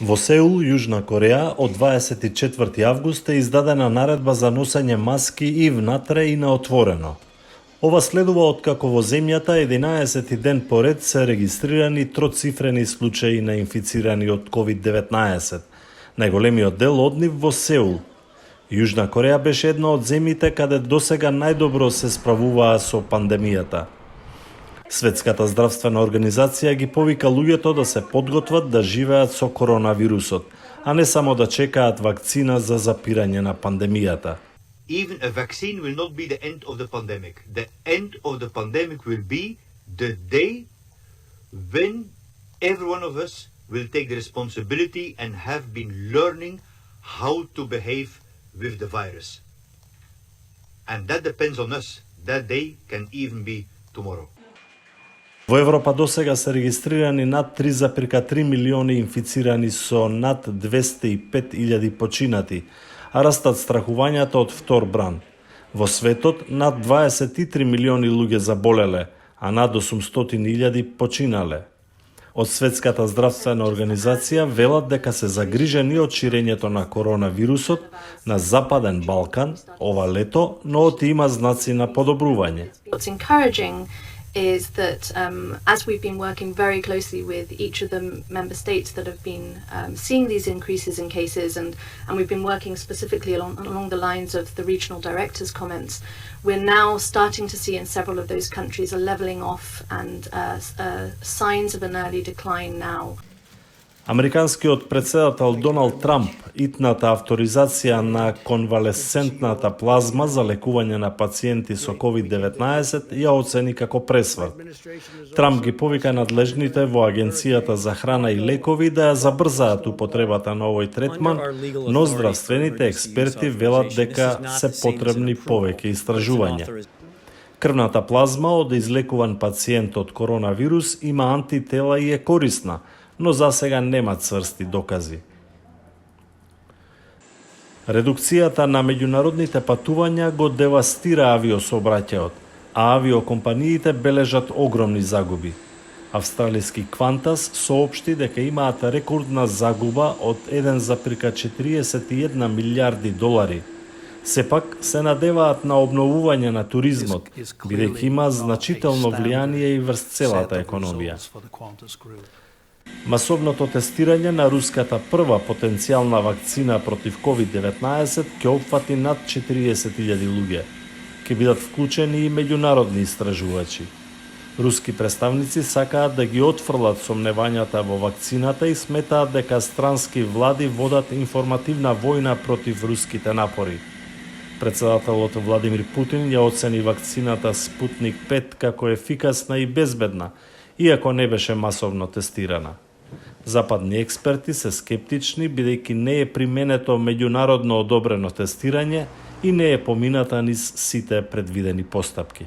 Во Сеул, Јужна Кореја, од 24 август е издадена наредба за носење маски и внатре и на отворено. Ова следува откако во земјата 11 ден поред се регистрирани троцифрени случаи на инфицирани од COVID-19, најголемиот дел од нив во Сеул. Јужна Кореја беше една од земјите каде досега најдобро се справуваа со пандемијата. Светската здравствена организација ги повика луѓето да се подготват да живеат со коронавирусот, а не само да чекаат вакцина за запирање на пандемијата. Even a vaccine will not be the end of the pandemic. The end of the pandemic will be the day when every one of us will take the responsibility and have been learning how to behave with the virus. And that depends on us. That day can even be tomorrow. Во Европа досега се регистрирани над 3,3 милиони инфицирани со над 205.000 починати, а растат страхувањата од втор бран. Во светот над 23 милиони луѓе заболеле, а над 800.000 починале. Од Светската здравствена организација велат дека се загрижени од ширењето на коронавирусот на Западен Балкан ова лето, но има знаци на подобрување. Is that as we've been working very closely with each of the member states that have been seeing these increases in cases, and we've been working specifically along the lines of the regional directors' comments, we're now starting to see in several of those countries a levelling off and signs of an early decline now. Американскиот председател Доналд Трамп итната авторизација на конвалесцентната плазма за лекување на пациенти со COVID-19 ја оцени како пресврт. Трамп ги повика надлежните во Агенцијата за храна и лекови да ја забрзаат употребата на овој третман, но здравствените експерти велат дека се потребни повеќе истражувања. Крвната плазма од излекуван пациент од коронавирус има антитела и е корисна, но за сега нема цврсти докази. Редукцијата на меѓународните патувања го девастира авиосообраќајот, а авиокомпаниите бележат огромни загуби. Австралиски Qantas соопшти дека имаат рекордна загуба од 1,41 милијарди долари. Сепак се надеваат на обновување на туризмот, бидејќи има значително влијание и врз целата економија. Масовното тестирање на руската прва потенцијална вакцина против COVID-19 ќе опфати над 40.000 луѓе. Ќе бидат вклучени и меѓународни истражувачи. Руски представници сакаат да ги отфрлат сомневањата во вакцината и сметаат дека странски влади водат информативна војна против руските напори. Председателот Владимир Путин ја оцени вакцината Спутник 5 како ефикасна и безбедна, иако не беше масовно тестирана. Западни експерти се скептични бидејќи не е применето меѓународно одобрено тестирање и не е помината низ сите предвидени постапки.